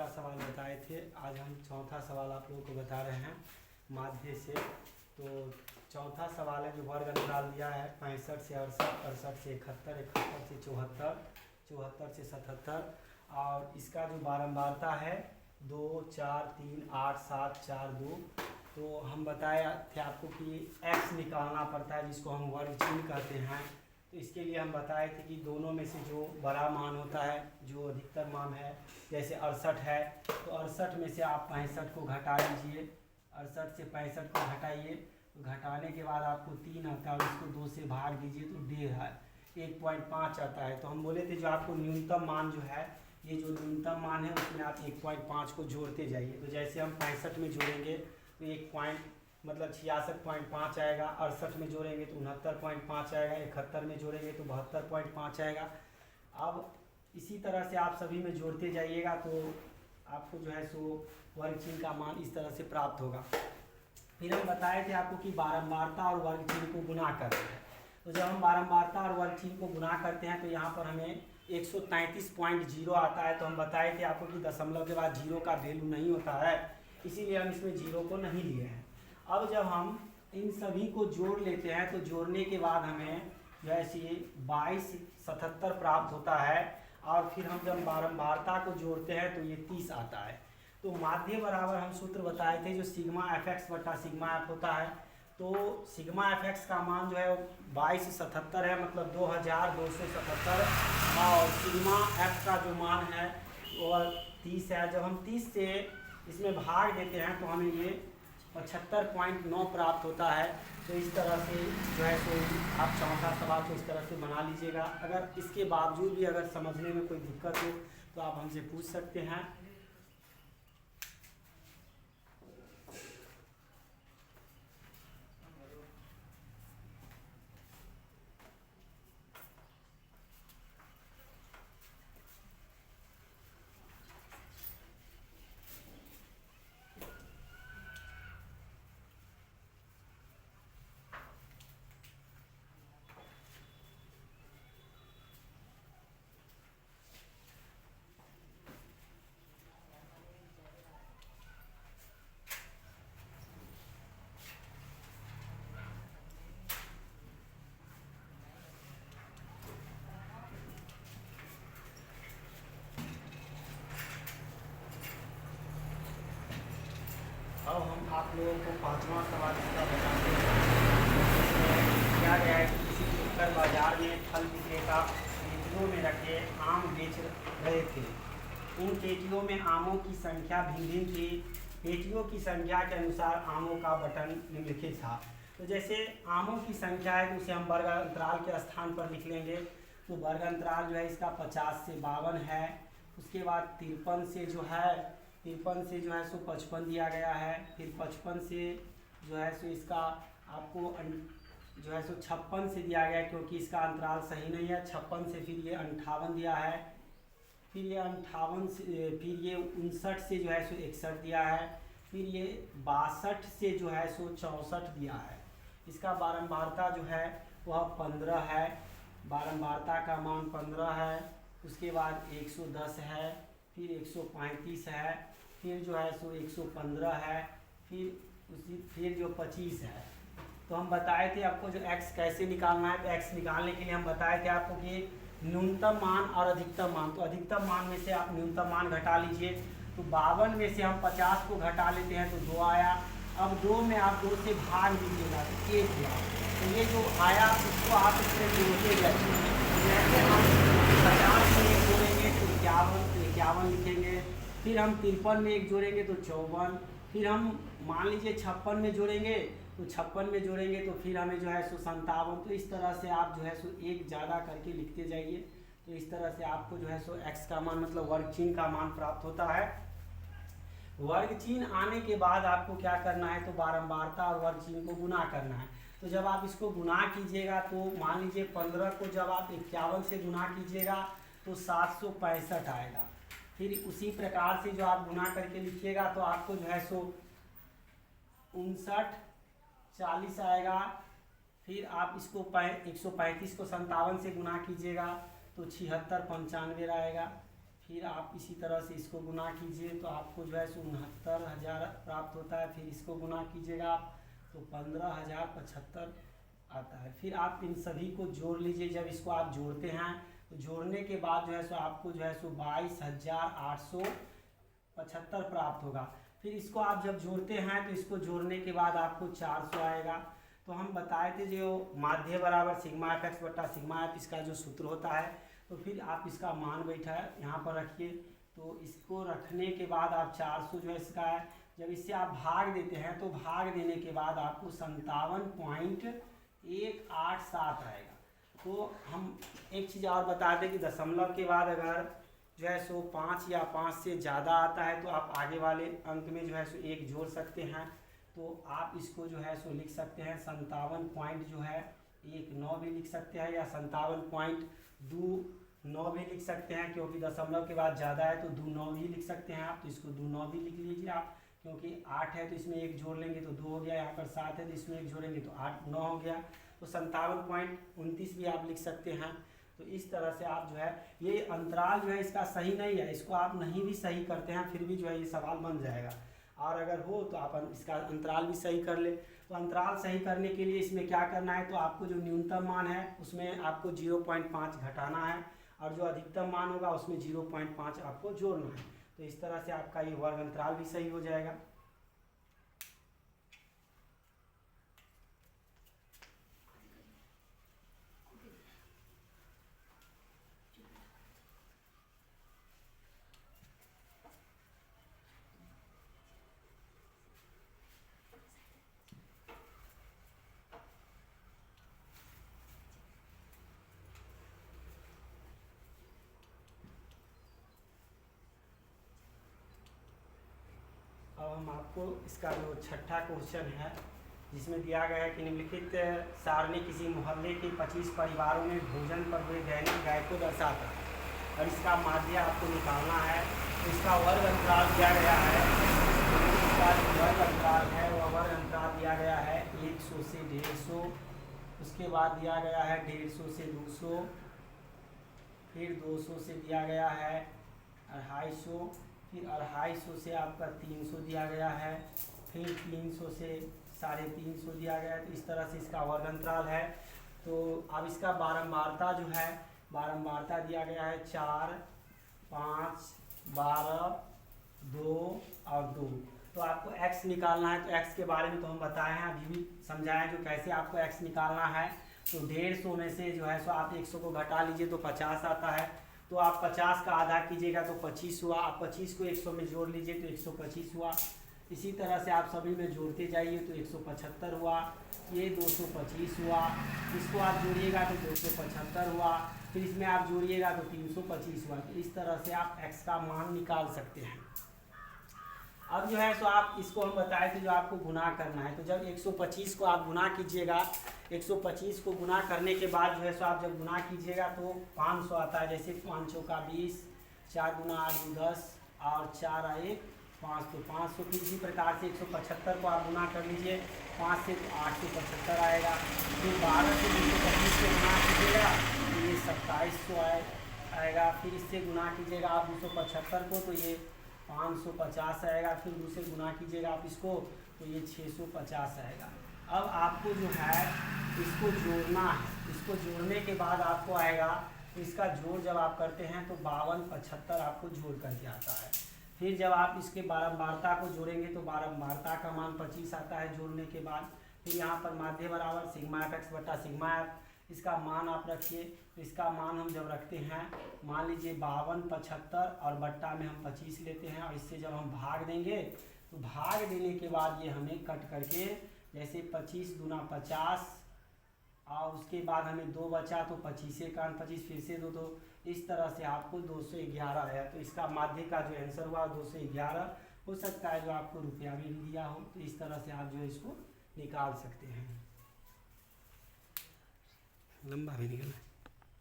तीसरा सवाल बताए थे, आज हम चौथा सवाल आप लोगों को बता रहे हैं माध्य से। तो चौथा सवाल है जो वर्ग अंतराल दिया है 65 से 68, 68 से 71, 71 से 74, 74 से 77 और इसका जो बारंबारता है 2, 4, 3, 8, 7, 4, 2। तो हम बताए थे आपको कि x निकालना पड़ता है जिसको हम वर्ग चिन्ह कहते हैं। तो इसके लिए हम बताए थे कि दोनों में से जो बड़ा मान होता है, जो अधिकतर मान है, जैसे 68 है तो 68 में से आप 65 को घटा लीजिए, 68 से 65 को घटाइए, तो घटाने के बाद आपको 3 आता है और इसको 2 से भाग दीजिए तो 1.5 आता है। तो हम बोले थे जो आपको न्यूनतम मान जो है, ये जो न्यूनतम मान है उसमें आप 1.5 को जोड़ते जाइए। तो जैसे हम 65 में जोड़ेंगे तो 66.5 आएगा, 68 में जोड़ेंगे तो 69.5 आएगा, 71 में जोड़ेंगे तो 72.5 आएगा। अब इसी तरह से आप सभी में जोड़ते जाइएगा तो आपको जो है सो वर्ग चिन्ह का मान इस तरह से प्राप्त होगा। फिर हम बताए थे आपको कि बारंबारता और वर्ग चिन्ह को गुना करते हैं। तो जब हम बारंबारता और वर्ग चिन्ह को गुना करते हैं तो यहाँ पर हमें 133.0 आता है। तो हम बताए थे आपको कि दशमलव के बाद 0 का वैल्यू नहीं होता है, इसीलिए हम इसमें 0 को नहीं लिए हैं। अब जब हम इन सभी को जोड़ लेते हैं तो जोड़ने के बाद हमें जैसे 2277 प्राप्त होता है और फिर हम जब बारंबारता को जोड़ते हैं तो ये 30 आता है। तो माध्य बराबर हम सूत्र बताए थे जो सिग्मा एफ एक्स बटा सिग्मा एफ होता है। तो सिग्मा एफ एक्स का मान जो है 2277 है, मतलब 2277, और सिग्मा एफ का जो मान है वो 30 है। जब हम 30 से इसमें भाग देते हैं तो हमें ये 75.9 प्राप्त होता है। तो इस तरह से जो है तो आप चौथा सवाल को इस तरह से बना लीजिएगा। अगर इसके बावजूद भी अगर समझने में कोई दिक्कत हो तो आप हमसे पूछ सकते हैं। अब हम आप लोगों को पांचवा सवाल इसका बताते हैं। क्या गया है कि किसी फुटकर बाजार में फल विक्रेता पेटियों में रखे आम बेच रहे थे। इन पेटियों में आमों की संख्या भिन्न भिन्न थी। पेटियों की संख्या के अनुसार आमों का बटन निम्नलिखित था। तो जैसे आमों की संख्या है तो उसे हम वर्ग अंतराल के स्थान पर लिख लेंगे। तो वर्ग अंतराल जो है इसका 50 से 52 है। उसके बाद 53 से जो है सो 55 दिया गया है। फिर 55 से जो है सो इसका आपको जो है सो 56 से दिया गया है, क्योंकि इसका अंतराल सही नहीं है। 56 से फिर ये 58 दिया है। फिर ये 58 से फिर ये 59 से जो है सो 61 दिया है। फिर ये 62 से जो है सो 64 दिया है। इसका बारंबारता जो है वह 15 है। बारंबारता का मान 15 है। उसके बाद 110 है, फिर 135 है, फिर जो है सो 115 है, फिर जो 25 है। तो हम बताए थे आपको जो x कैसे निकालना है। तो x निकालने के लिए हम बताए थे आपको कि न्यूनतम मान और अधिकतम मान। तो अधिकतम मान में से आप न्यूनतम मान घटा लीजिए। तो 52 में से हम 50 को घटा लेते हैं तो 2 आया। अब 2 में आप 2 से भाग दीजिएगा तो 1 हुआ। तो ये जो आया उसको आप इसमें जोड़ते जाइए। जैसे हम 50 में 1 जोड़ेंगे तो 51 लिखेंगे। फिर हम 53 में 1 जोड़ेंगे तो 54। फिर हम मान लीजिए 56 में जोड़ेंगे तो 56 में जोड़ेंगे तो फिर हमें जो है सो 57। तो इस तरह से आप जो है सो एक ज़्यादा करके लिखते जाइए। तो इस तरह से आपको जो है सो x का मान मतलब वर्ग चिन्ह का मान प्राप्त होता है। वर्ग चिन्ह आने के बाद आपको क्या करना है, तो बारंबारता और वर्ग चिन्ह को गुना करना है। तो जब आप इसको गुना कीजिएगा तो मान लीजिए 15 को जब आप 51 से गुना कीजिएगा तो 765 आएगा। फिर उसी प्रकार से जो आप गुना करके लिखिएगा तो आपको जो है सो 59 40 आएगा। फिर आप इसको 135 को 57 से गुना कीजिएगा तो 76 95 आएगा। फिर आप इसी तरह से इसको गुना कीजिए तो आपको जो है 69,000 प्राप्त होता है। फिर इसको गुना कीजिएगा आप तो 15,075 आता है। फिर आप इन सभी को जोड़ लीजिए। जब इसको आप जोड़ते हैं तो जोड़ने के बाद जो है सो आपको जो है सो 22,875 प्राप्त होगा। फिर इसको आप जब जोड़ते हैं तो इसको जोड़ने के बाद आपको 400 आएगा। तो हम बताए थे जो माध्य बराबर सिग्मा एफ एक्स बटा सिग्मा एफ इसका जो सूत्र होता है। तो फिर आप इसका मान बैठा है यहाँ पर रखिए। तो इसको रखने के बाद आप 400 जो है इसका है, जब इससे आप भाग देते हैं तो भाग देने के बाद आपको 57.187 आएगा। तो हम एक चीज़ और बता दें कि दशमलव के बाद अगर जो है सो 5 या 5 से ज़्यादा आता है तो आप आगे वाले अंक में जो है सो 1 जोड़ सकते हैं। तो आप इसको जो है सो लिख सकते हैं 57 पॉइंट जो है 19 भी लिख सकते हैं या 57.29 भी लिख सकते हैं, क्योंकि दशमलव के बाद ज़्यादा है तो 29 भी लिख सकते हैं आप। तो इसको 29 भी लिख लीजिए आप, क्योंकि 8 है तो इसमें 1 जोड़ लेंगे तो 2 हो गया, यहाँ पर 7 है तो इसमें 1 जोड़ेंगे तो 9 हो गया। तो 57.29 भी आप लिख सकते हैं। तो इस तरह से आप जो है ये अंतराल जो है इसका सही नहीं है, इसको आप नहीं भी सही करते हैं फिर भी जो है ये सवाल बन जाएगा। और अगर हो तो आप इसका अंतराल भी सही कर ले। तो अंतराल सही करने के लिए इसमें क्या करना है, तो आपको जो न्यूनतम मान है उसमें आपको 0.5 घटाना है और जो अधिकतम मान होगा उसमें 0.5 आपको जोड़ना है। तो इस तरह से आपका ये वर्ग अंतराल भी सही हो जाएगा। अब हम आपको इसका जो छठा क्वेश्चन है जिसमें दिया गया है कि निम्नलिखित सारणी किसी मोहल्ले के 25 परिवारों में भोजन पर हुए दैनिक व्यय को दर्शाता है और इसका माध्य आपको निकालना है। तो इसका वर्ग अंतराल दिया गया है। इसका जो वर्ग अंतराल है वह वर्ग अंतराल दिया गया है 100 से 150, उसके बाद दिया गया है 150 से 200, फिर 200 से दिया गया है 250, फिर 250 से आपका 300 दिया गया है, फिर 300 से 350 दिया गया है। तो इस तरह से इसका वर्ग अंतराल है। तो अब इसका बारंबारता जो है, बारंबारता दिया गया है 4, 5, 12, 2 और 2। तो आपको x निकालना है। तो x के बारे में तो हम बताए हैं, अभी भी समझाएं जो कैसे आपको x निकालना है। तो 150 में से जो है सो आप 100 को घटा लीजिए तो 50 आता है। तो आप 50 का आधा कीजिएगा तो 25 हुआ। आप 25 को 100 में जोड़ लीजिए तो 125 हुआ। इसी तरह से आप सभी में जोड़ते जाइए तो 175 हुआ, ये 225 हुआ, इसको आप जोड़िएगा तो 275 हुआ, फिर इसमें आप जोड़िएगा तो 325 हुआ। तो इस तरह से आप x का मान निकाल सकते हैं। अब जो है सो आप इसको हम बताए थे जो आपको गुना करना है। तो जब 125 को आप गुना कीजिएगा, 125 को गुना करने के बाद जो है सो आप जब गुना कीजिएगा तो 500 आता है। जैसे 5 चौका 20, 4 गुना 8 10 और 4 आए 5। तो 500 की इसी प्रकार से 175 को आप गुना कर लीजिए, 5 से 875 आएगा। फिर 12 से 225 को गुना कीजिएगा तो ये 2700 आएगा। फिर इससे गुना कीजिएगा आप 275 को तो ये 550 आएगा। फिर दूसरे गुना कीजिएगा आप इसको तो ये 650 आएगा। अब आपको जो है इसको जोड़ना है। इसको जोड़ने के बाद आपको आएगा, तो इसका जोड़ जब आप करते हैं तो 52 75 आपको जोड़ करके आता है। फिर जब आप इसके बारंबारता को जोड़ेंगे तो बारंबारता का मान 25 आता है जोड़ने के बाद। फिर यहाँ पर माध्य बराबर सिग्मा एफ एक्स बटा सिग्मा एफ, इसका मान आप रखिए। तो इसका मान हम जब रखते हैं, मान लीजिए 52 75 और बट्टा में हम 25 लेते हैं और इससे जब हम भाग देंगे तो भाग देने के बाद ये हमें कट करके जैसे 25 दूना 50 और उसके बाद हमें 2 बचा तो 25 से 25 फिर से 2, तो इस तरह से आपको 211 आया। तो इसका माध्य का जो आंसर हुआ 211 हो सकता है, जो आपको रुपया में भी दिया हो। तो इस तरह से आप जो है इसको निकाल सकते हैं। लंबा भी निकलना है।